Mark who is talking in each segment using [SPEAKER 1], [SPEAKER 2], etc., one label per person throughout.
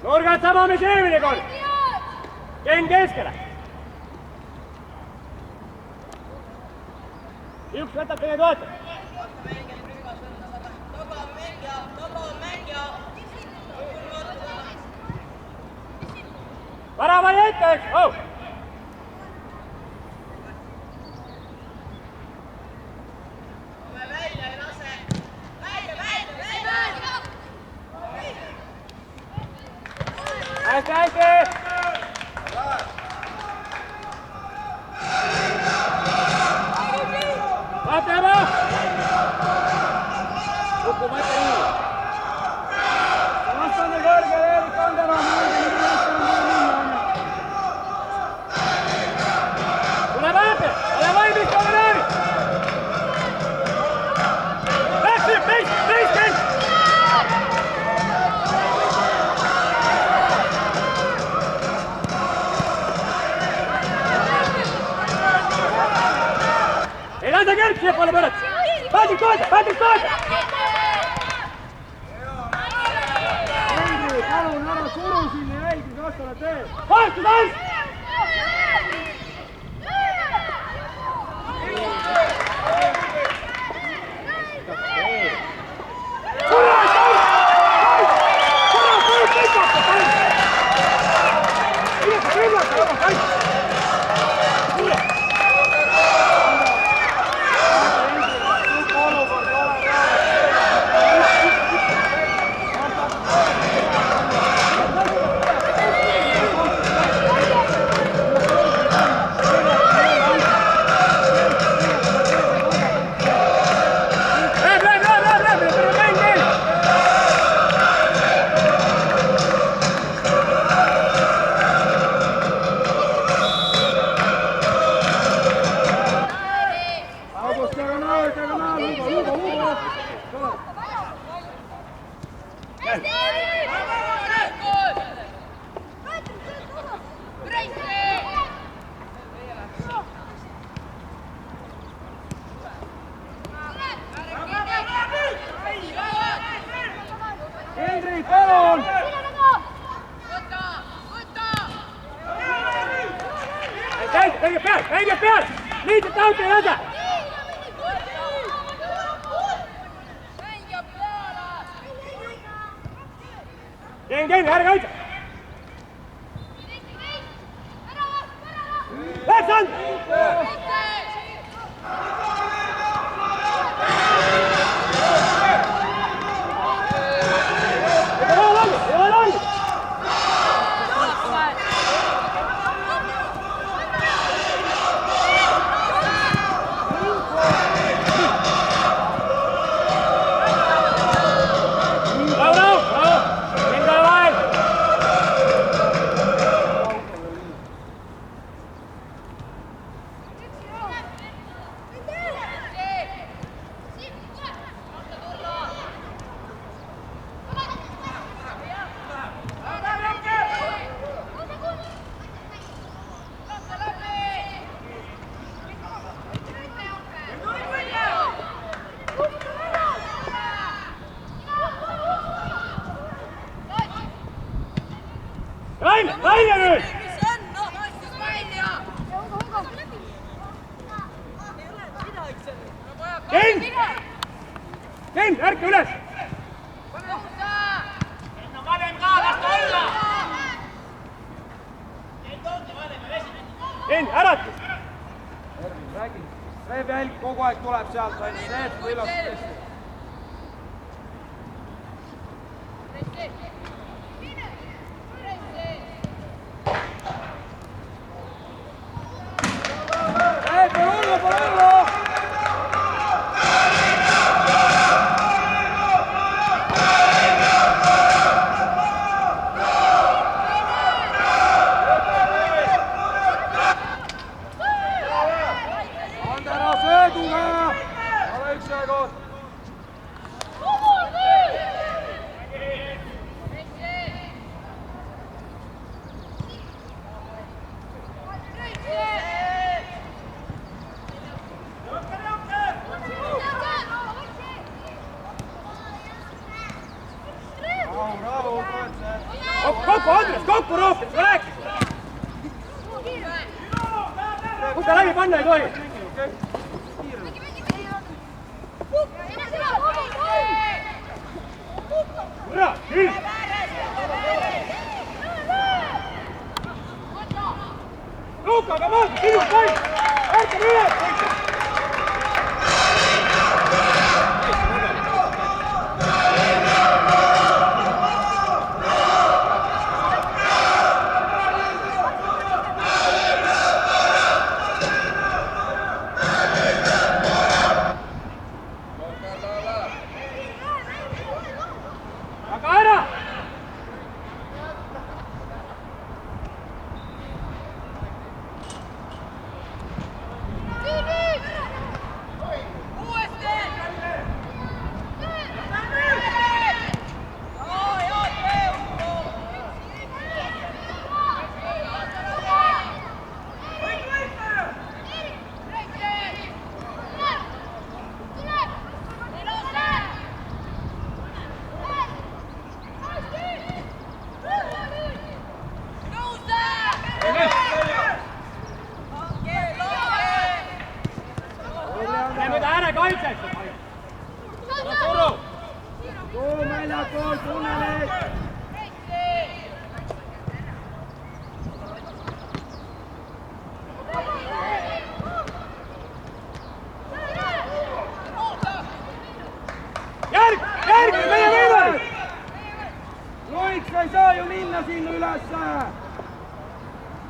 [SPEAKER 1] Nurgad sama, mis eelmine kord. Ken keskele. Üks võtab teine toetab. Värava ei ette, eks? Oh! Hästi! Vaata juba! Lukku mõtte nii. Vastane kõrge Eerik Kandela. Tule vaata! Ole valmis, ole Eerik! Läksi! Meist! Anda Kerk siia poole pöörata! Patrick toeta! Henri, palun ära suru siin ja jälgi, kas sa oled teel! Vahetus alles! Käige peal! Liitud auto ja õda! Ken, ära kaitse! Läks and! Välja nüüd! Ken, ärka üles! Ken, äratus!
[SPEAKER 2] Räägi, Reef jälg kogu aeg tuleb sealt, Reef kui ilusat tõesti.
[SPEAKER 1] Oleks! Kus ta läbi panna ei tohi? Kurat, küll! Luka, aga vaata, sinu pall! Ärkame üles!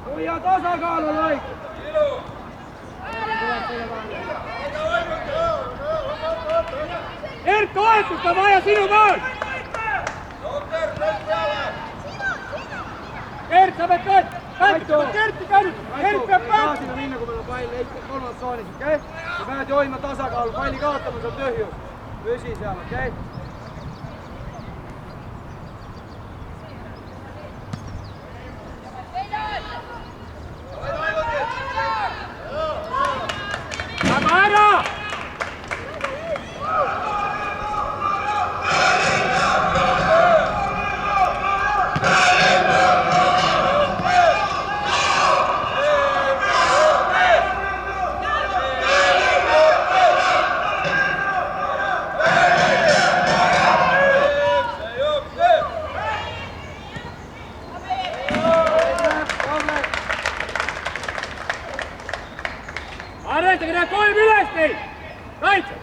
[SPEAKER 1] Hoia tasakaalu, Loik! Erk, toetust on vaja sinu pool! Erk, sa pead toetama! Kerti käinud! Erk peab
[SPEAKER 2] pääsema! Sinna minna, kui meil on pall kolmandas tsoonis, okei? Sa pead ju hoidma tasakaalu, palli kaotamas on tühjus. Püsi seal, okei?
[SPEAKER 1] Arvestage, näed kolm üles neid! Kaitse!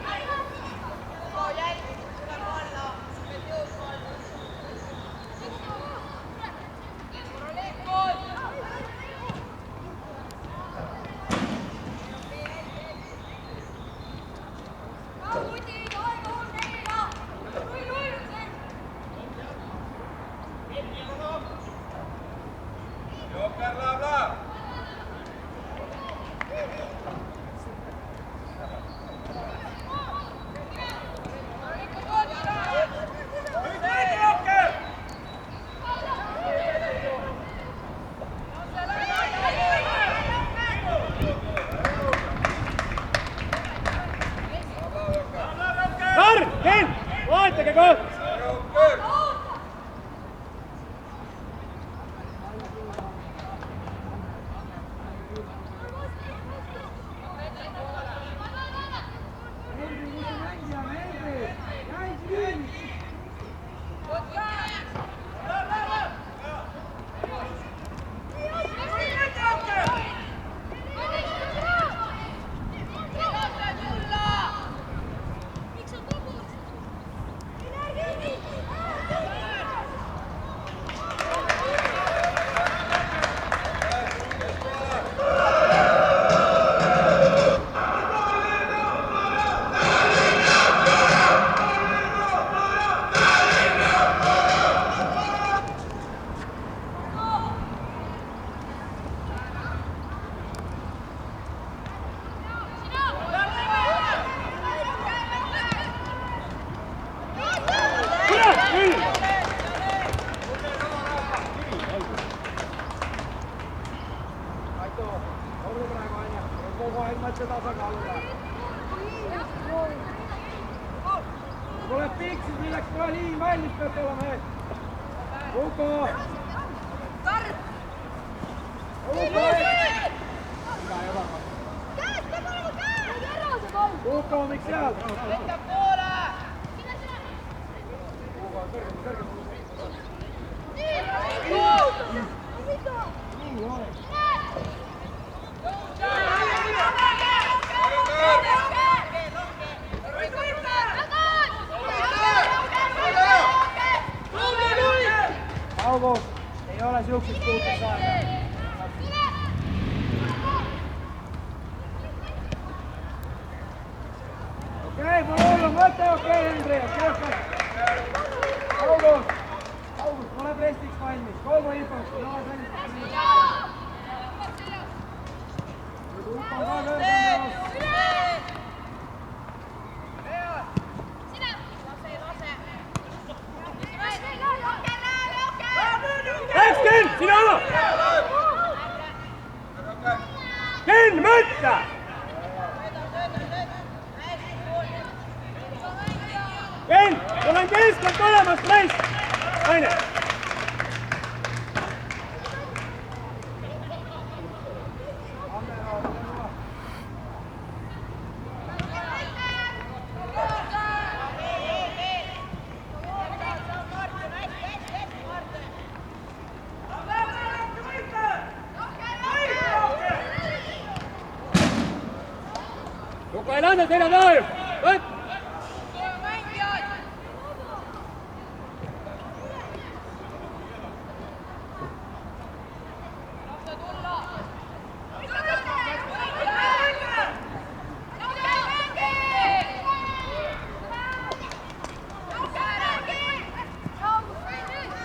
[SPEAKER 1] Vahetage koht! Tule piksis, milleks kohe liin valmis peab olema ees. Uko!
[SPEAKER 2] Erik seal! Augo, ei ole siuksest puutte saada. Okei, pole hullu, mõtle okei, Henri, okei. August, ole prestiks valmis, kolmu infoks, ei ole sellist nii. Uppan ka lööb.
[SPEAKER 1] Ken, sina ala! Ken, mõtle! Ken, sul on keskkond olemas, Kreis! Aine! Luka ei landa selja taha ju! Võt!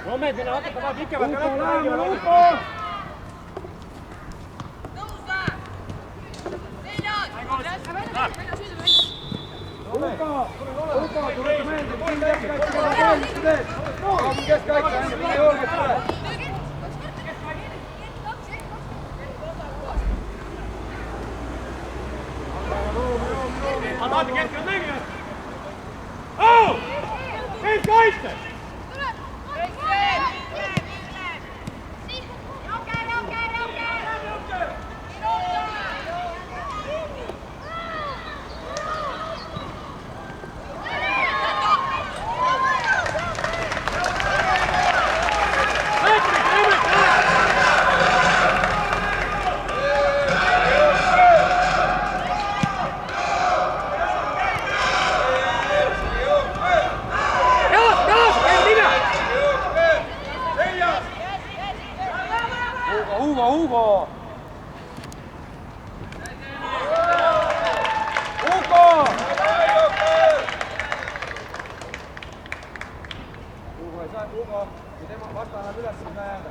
[SPEAKER 1] Romed, minna hakata vaja pikemalt ka lõppu!
[SPEAKER 2] Luka, tulete meelde, siin keskkaitse pealist teed. Kaabel keskkaitse, enne mine julgelt tule.
[SPEAKER 1] Vaata keskel mängijad! Au! Keskkaitse!
[SPEAKER 2] Hugo! Hugo, kui tema vasta annab üles, siis me jääda.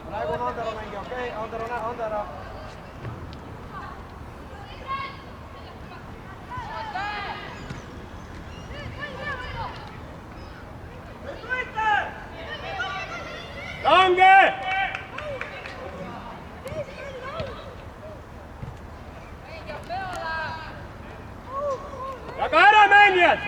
[SPEAKER 2] Praegu on Andero mängija, okei? Andero.
[SPEAKER 1] Lange! Jaga ära mängijad!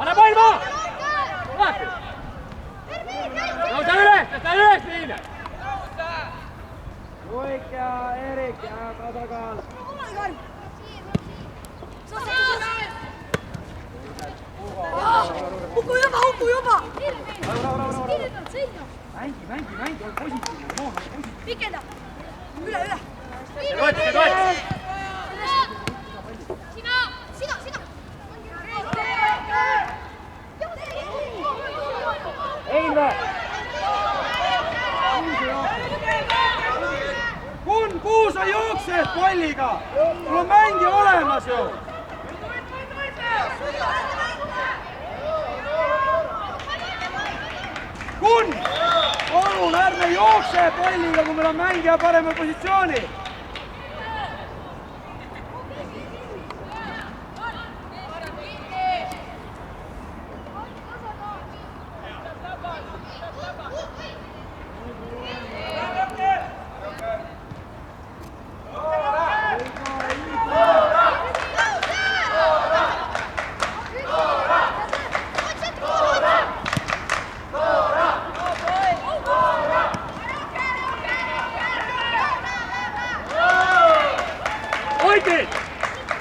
[SPEAKER 1] Pane pall maa! Vaata! Tõusa üles viime!
[SPEAKER 2] Luik ja Erik ja tasakaal.
[SPEAKER 3] Huku juba!
[SPEAKER 2] Mängi, ole positiivne, Moon, ole positiivne.
[SPEAKER 3] Pikenda! Üle!
[SPEAKER 1] Toetus!
[SPEAKER 3] Sina!
[SPEAKER 1] Einve!
[SPEAKER 2] Kuhu sa jooksed palliga? Sul on mängija olemas ju! Palun ärme jookse palliga, kui meil on mängija paremal positsioonil!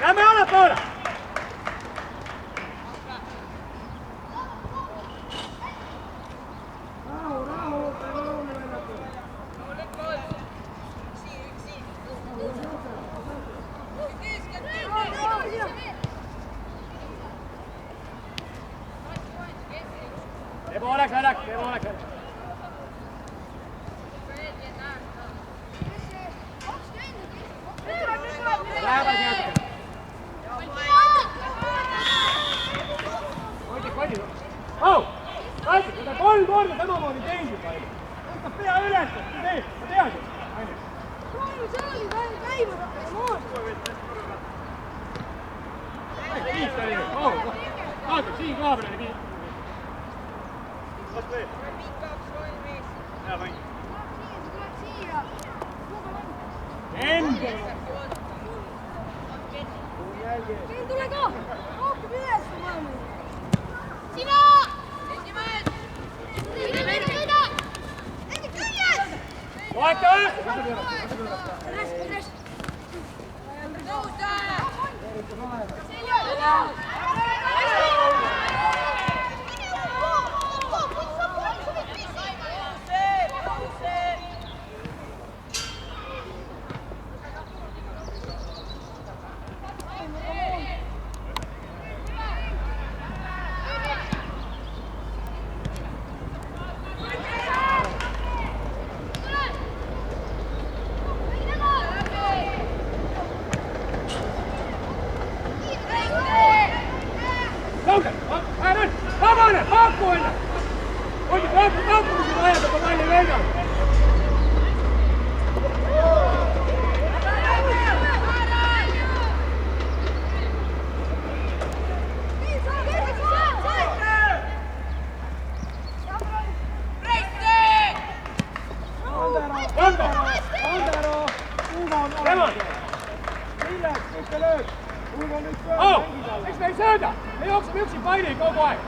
[SPEAKER 1] Lähme allapoole! Tee pooleks väljak! Lähevad nii! Oh! Kaitse, kui ta 3 korda samamoodi teinud palju. Võtab pea üles, ma tean ju.
[SPEAKER 3] Praegu see oli käima mood.
[SPEAKER 1] Kiit oli nüüd, vaata, siin koha peal oli kiit. Las veel. Hea mäng. Enda!
[SPEAKER 3] Kein tule ka! Haakub üles maailma! Sina!
[SPEAKER 1] Toeta! Haakku enne! Haakku siin ajada, kui palju veidab! Miks me ei sööda? Me jookseme üksi palli kogu aeg!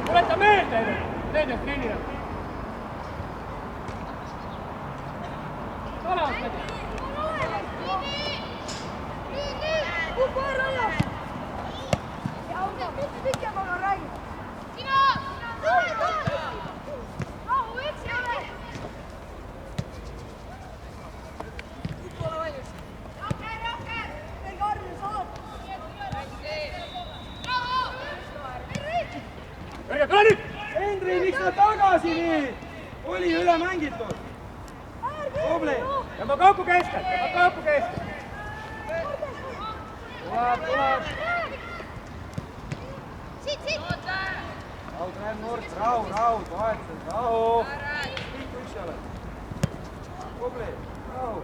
[SPEAKER 1] Tuleta meelde! Nendest liinile! Olemas meelde!
[SPEAKER 3] Kuku ära alla! Ja on mitte pikemaga räägib! Sina! Rahu, üksi ole! Kuku ole valmis! Meil karju saab!
[SPEAKER 1] Kõrge, tule nüüd!
[SPEAKER 2] Henri, miks sa tagasi nii? Oli üle mängitud. Tubli.
[SPEAKER 1] Tõmba kaupu keskelt!
[SPEAKER 2] Tuleb.
[SPEAKER 3] Siit!
[SPEAKER 2] Rahu, Glenn Nurk, rahu, toetused, rahu. Kõik üksi oled. Tubli, rahu.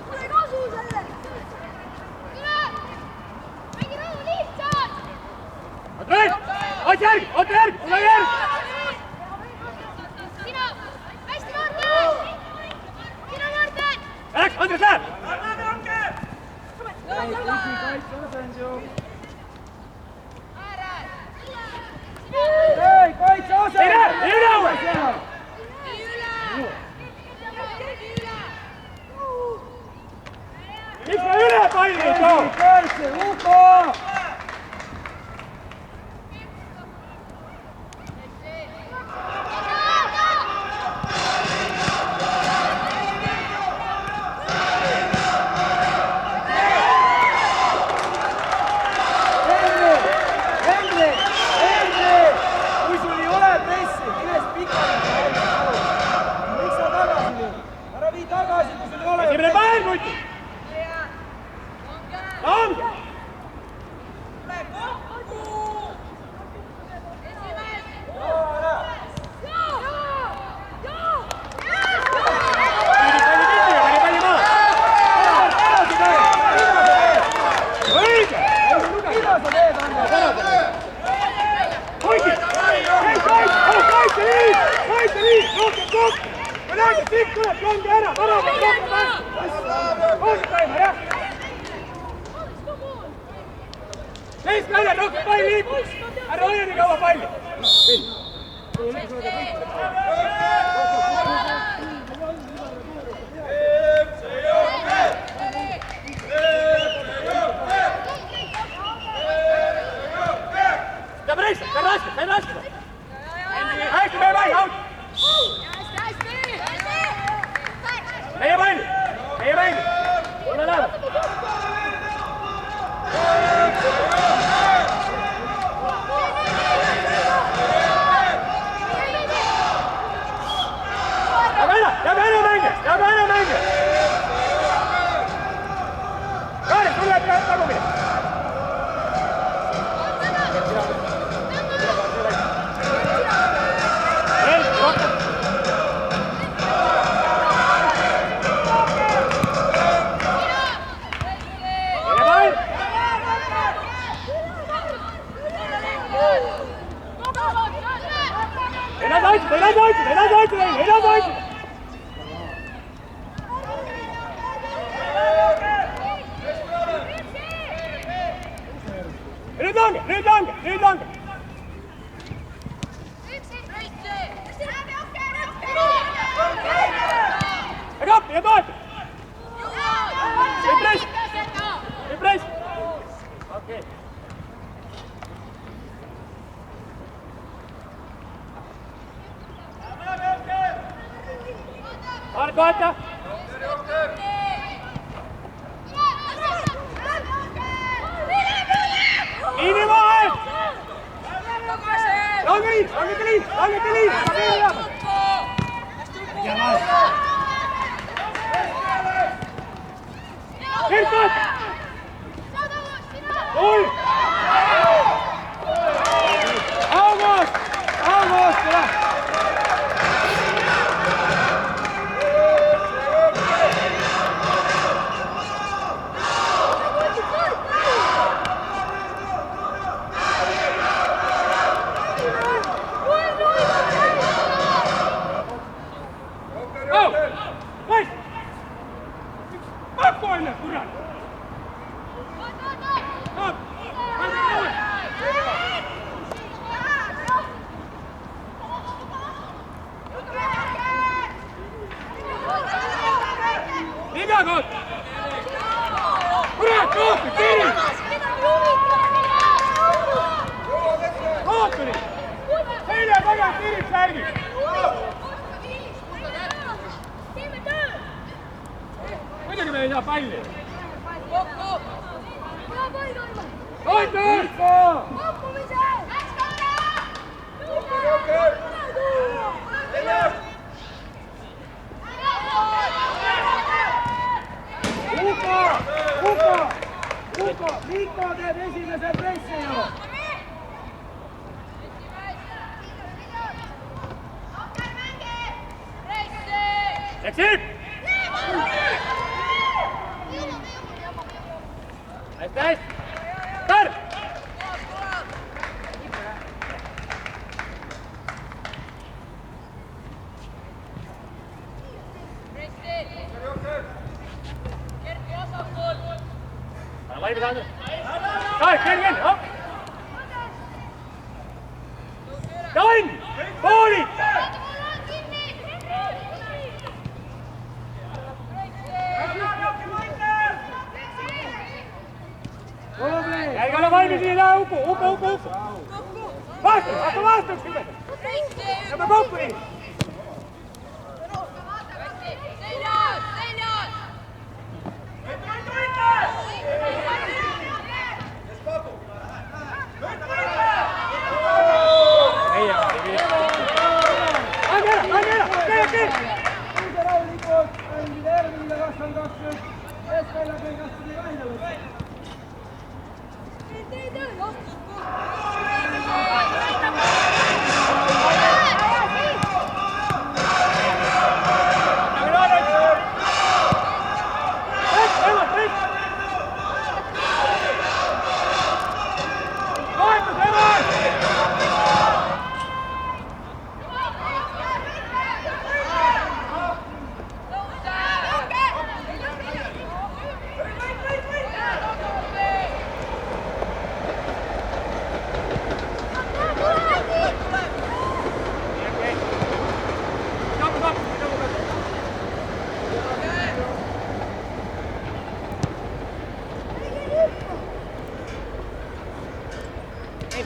[SPEAKER 3] Tule kasu selle!
[SPEAKER 1] Oota järgi, ole järgi!
[SPEAKER 3] Sina! Hästi, Martin! Sina, Martin!
[SPEAKER 1] Läks, Andres läheb!
[SPEAKER 2] Ei, kaitse asendus!
[SPEAKER 1] Ei näe! Miks me üle palli ei too?
[SPEAKER 2] Kaitse, Uko!
[SPEAKER 1] Esimene päev, Muti! Lange! Seis välja, rohkem palli liibub! Ära hoia nii kaua palli! Saab raskida! Hästi, meie palli, out! Meie palli! Ole läheb! Jääb ära mänge! Kaari, sulle peab tagumine! Edasi otsida! Nüüd lange! Aga appi ja toetab! Ei press! Okei. Mark, vaata! Liini vahel! Langete liin! Kirkad! Oi! August, tule! Muidugi me ei saa palli! Toetus!
[SPEAKER 2] Mikko teeb esimese pressi ju!
[SPEAKER 1] Eksib! Hästi! Tarv! Vai pisar. Dai, kenn, hopp. Dai! Pooli! Järgi ole valmis, nii lähe upu! Vastu! Jämme kokku nii!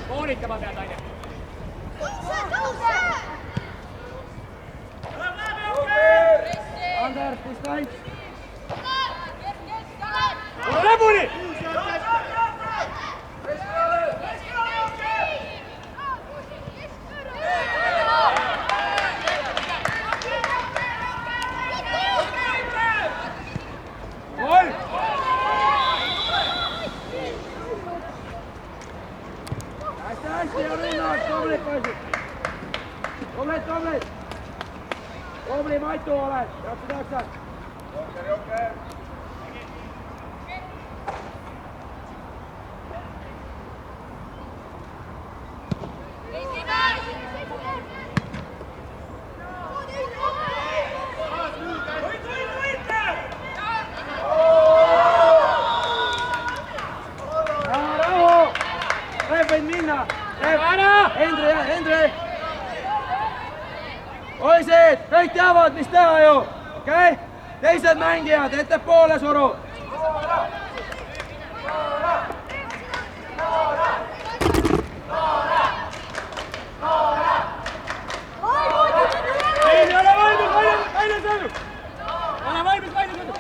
[SPEAKER 1] Poolittama pead aina.
[SPEAKER 2] Anders, distants!
[SPEAKER 1] Tule lõpuni!
[SPEAKER 2] Hästi ja Rinnad, tublit poisid! Tublit! Tubli Matu oled, jaksad! Jokker! Rahu! Reef võid minna! Hendri! Poisid, kõik teavad, mis teha ju, okei? Teised mängijad, ettepoole suru!
[SPEAKER 1] Ei ole valmis, välja sõidu! Ole valmis, välja sõidu!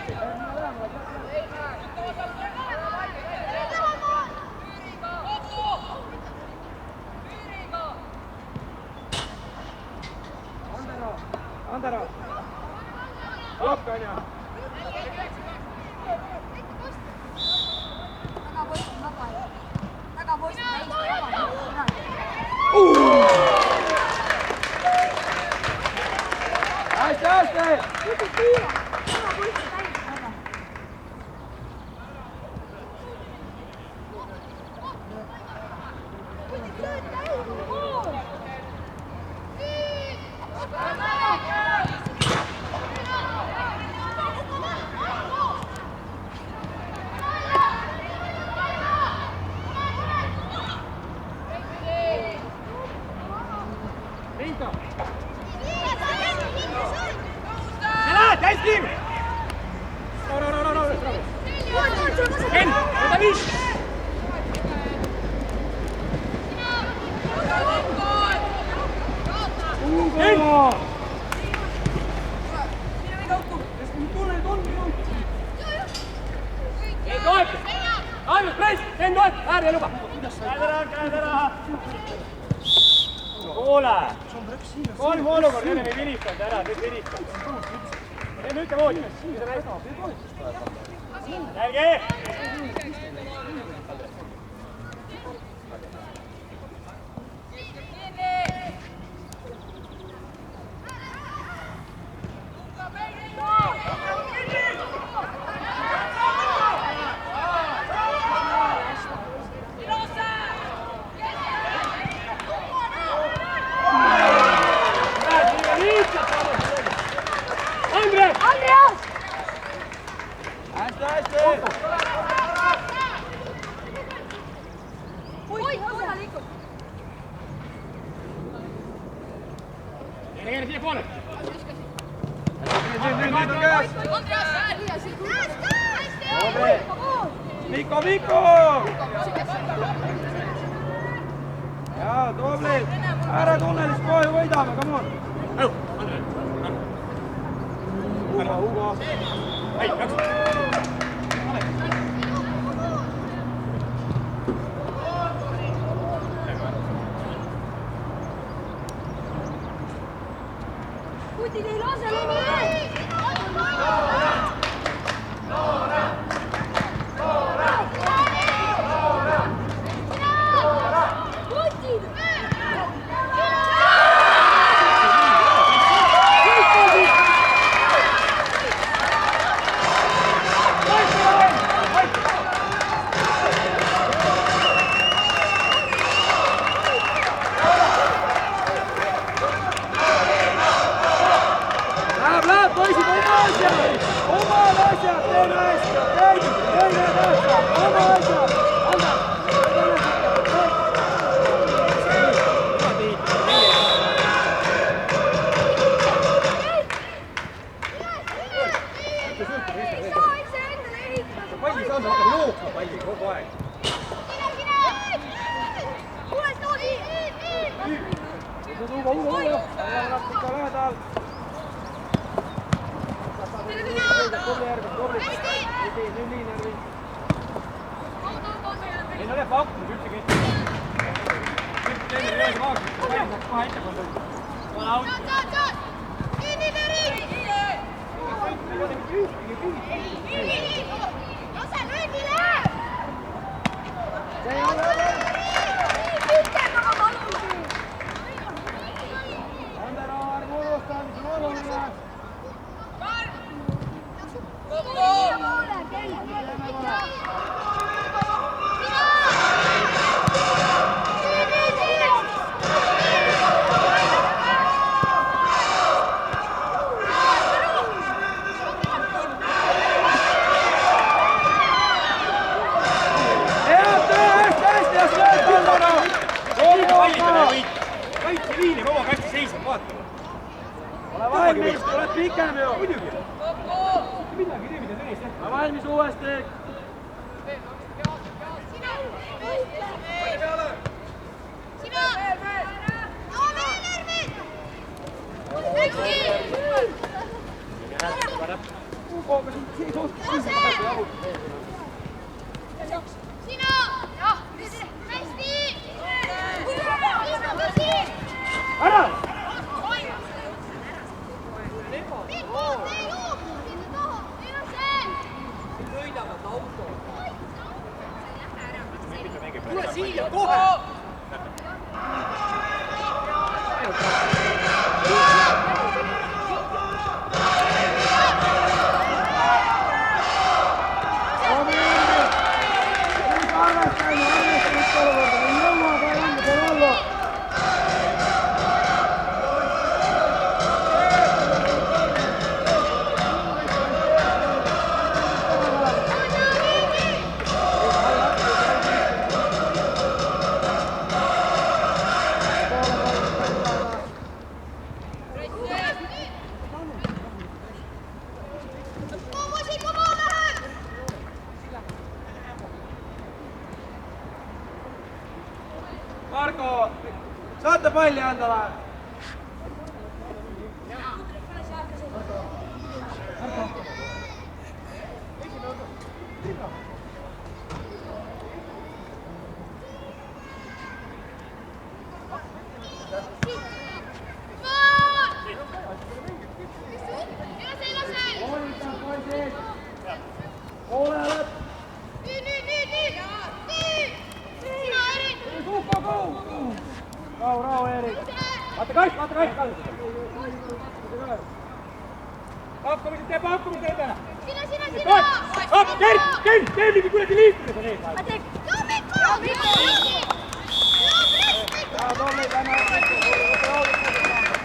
[SPEAKER 2] Andero! Lokk on ju! Hästi! Vinto!
[SPEAKER 1] Täiskiim! Ken, võta viis!
[SPEAKER 2] Ugo!
[SPEAKER 1] Ei toeta! Ainult press! Ken toeta! Äärde luba! Käed ära! Kuule! Kolm olukord, enne ei vilistanud ära, nüüd vilistanud. Enne ütle voodi. Jälgi! Keera siia poole.
[SPEAKER 2] Nüüd on käes. Mikko, Mikko! Jaa, tubli. Ära tunnelis kohe võidame, come on. Hugo.
[SPEAKER 1] Ei, jaks.
[SPEAKER 3] Putin ei lase läbi!
[SPEAKER 1] Ei ole pakkunud üldse ketти. Teine ühes vaagis, kohe ettepool tõuda. Ole out.
[SPEAKER 3] Lase löögile!
[SPEAKER 1] Kaitseliin ja oma kasti seisab, vaatama.
[SPEAKER 2] Ole valmis, oled pikem ju.
[SPEAKER 1] Muidugi. Midagi tee, mida tõesti jätta.
[SPEAKER 2] Ole valmis uuesti. Ära!
[SPEAKER 1] Tule siia kohe!
[SPEAKER 2] Marko, saate palli anda või? Rahu, Erik. Vaata kaits! Pakkumised tee, pakkumised ette!
[SPEAKER 3] Sina!
[SPEAKER 1] Kert, mingi kuradi liikumise on ees!
[SPEAKER 3] Joo, Mikko!
[SPEAKER 2] Jaa, tolli, lähme!